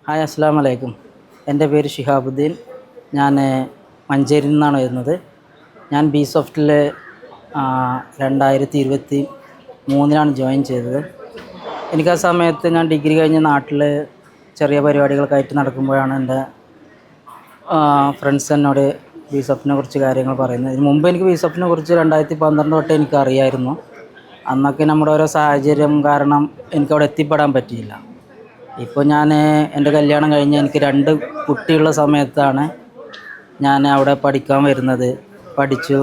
Hi, അസ്സലാമു അലൈക്കും. എൻ്റെ പേര് ഷിഹാബുദ്ദീൻ. ഞാൻ മഞ്ചേരിയിൽ നിന്നാണ് വരുന്നത്. ഞാൻ ബി സോഫ്റ്റിൽ 2023 ജോയിൻ ചെയ്തത്. എനിക്ക് ആ സമയത്ത് ഞാൻ ഡിഗ്രി കഴിഞ്ഞ് നാട്ടിൽ ചെറിയ പരിപാടികൾക്കായിട്ട് നടക്കുമ്പോഴാണ് എൻ്റെ ഫ്രണ്ട്സ് എന്നോട് ബി സോഫ്റ്റിനെ കുറിച്ച് കാര്യങ്ങൾ പറയുന്നത്. ഇതിന് മുമ്പ് എനിക്ക് ബി സോഫ്റ്റിനെ കുറിച്ച് 2012 തൊട്ട് എനിക്ക് അറിയായിരുന്നു. അന്നൊക്കെ നമ്മുടെ ഓരോ സാഹചര്യം കാരണം എനിക്കവിടെ എത്തിപ്പെടാൻ പറ്റിയില്ല. ഇപ്പോൾ ഞാൻ എൻ്റെ കല്യാണം കഴിഞ്ഞ് എനിക്ക് 2 കുട്ടിയുള്ള സമയത്താണ് ഞാൻ അവിടെ പഠിക്കാൻ വരുന്നത്. പഠിച്ചു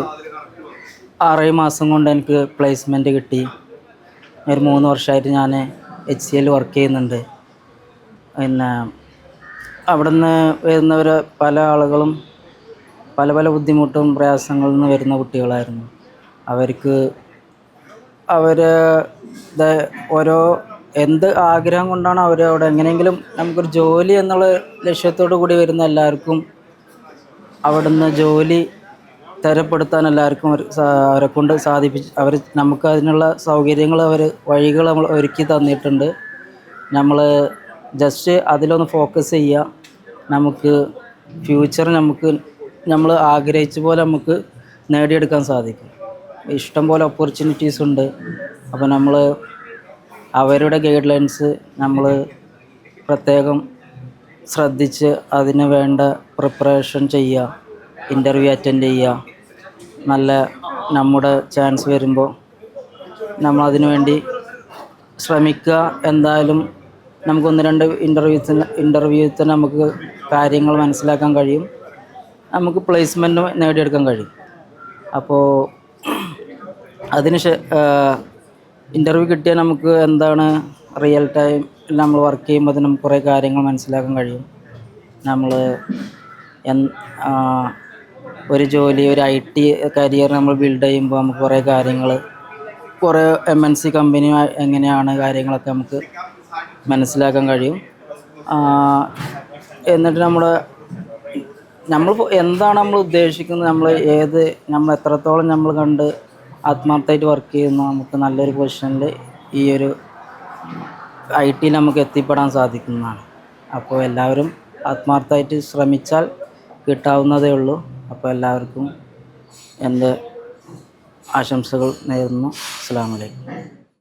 6 മാസം കൊണ്ട് എനിക്ക് പ്ലേസ്മെൻറ്റ് കിട്ടി. ഒരു 3 വർഷമായിട്ട് ഞാൻ HCL വർക്ക് ചെയ്യുന്നുണ്ട്. പിന്നെ അവിടെ നിന്ന് വരുന്നവർ പല ആളുകളും പല പല ബുദ്ധിമുട്ടും പ്രയാസങ്ങളിൽ നിന്ന് വരുന്ന കുട്ടികളായിരുന്നു. അവർ ഓരോ എന്ത് ആഗ്രഹം കൊണ്ടാണ് അവർ അവിടെ എങ്ങനെയെങ്കിലും നമുക്കൊരു ജോലി എന്നുള്ള ലക്ഷ്യത്തോടു കൂടി വരുന്ന എല്ലാവർക്കും അവിടുന്ന് ജോലി തരപ്പെടുത്താൻ എല്ലാവർക്കും അവരെ കൊണ്ട് നമുക്ക് അതിനുള്ള സൗകര്യങ്ങൾ വഴികൾ നമ്മൾ ഒരുക്കി തന്നിട്ടുണ്ട്. നമ്മൾ ജസ്റ്റ് അതിലൊന്ന് ഫോക്കസ് ചെയ്യുക. നമുക്ക് ഫ്യൂച്ചർ നമ്മൾ ആഗ്രഹിച്ച പോലെ നമുക്ക് നേടിയെടുക്കാൻ സാധിക്കും. ഇഷ്ടം പോലെ ഓപ്പർച്യൂണിറ്റീസ് ഉണ്ട്. അപ്പോൾ നമ്മൾ അവരുടെ ഗൈഡ് ലൈൻസ് നമ്മൾ പ്രത്യേകം ശ്രദ്ധിച്ച് അതിന് വേണ്ട പ്രിപ്പറേഷൻ ചെയ്യുക, ഇൻ്റർവ്യൂ അറ്റൻഡ് ചെയ്യുക. നല്ല നമ്മുടെ ചാൻസ് വരുമ്പോൾ നമ്മളതിനു വേണ്ടി ശ്രമിക്കുക. എന്തായാലും നമുക്ക് 1-2 ഇൻ്റർവ്യൂവിൽ തന്നെ നമുക്ക് കാര്യങ്ങൾ മനസ്സിലാക്കാൻ കഴിയും. നമുക്ക് പ്ലേസ്മെൻറ്റ് നേടിയെടുക്കാൻ കഴിയും. അപ്പോൾ ഇൻ്റർവ്യൂ കിട്ടിയാൽ നമുക്ക് എന്താണ് റിയൽ ടൈം നമ്മൾ വർക്ക് ചെയ്യുമ്പോൾ നമുക്ക് കുറേ കാര്യങ്ങൾ മനസ്സിലാക്കാൻ കഴിയും. നമ്മൾ ഒരു ജോലി, ഒരു IT കരിയർ നമ്മൾ ബിൽഡ് ചെയ്യുമ്പോൾ നമുക്ക് കുറേ കാര്യങ്ങൾ, കുറേ MNC കമ്പനി എങ്ങനെയാണ് കാര്യങ്ങളൊക്കെ നമുക്ക് മനസ്സിലാക്കാൻ കഴിയും. എന്നിട്ട് നമ്മൾ എന്താണ് നമ്മൾ ഉദ്ദേശിക്കുന്നത്, നമ്മൾ എത്രത്തോളം നമ്മൾ കണ്ട് ആത്മാർത്ഥമായിട്ട് വർക്ക് ചെയ്യുന്നു, നമുക്ക് നല്ലൊരു പൊസിഷനിൽ ഈ ഒരു IT നമുക്ക് എത്തിപ്പെടാൻ സാധിക്കുന്നതാണ്. അപ്പോൾ എല്ലാവരും ആത്മാർത്ഥമായിട്ട് ശ്രമിച്ചാൽ കിട്ടാവുന്നതേ ഉള്ളൂ. അപ്പോൾ എല്ലാവർക്കും എൻ്റെ ആശംസകൾ നേരുന്നു. അസ്സലാമു അലൈക്കും.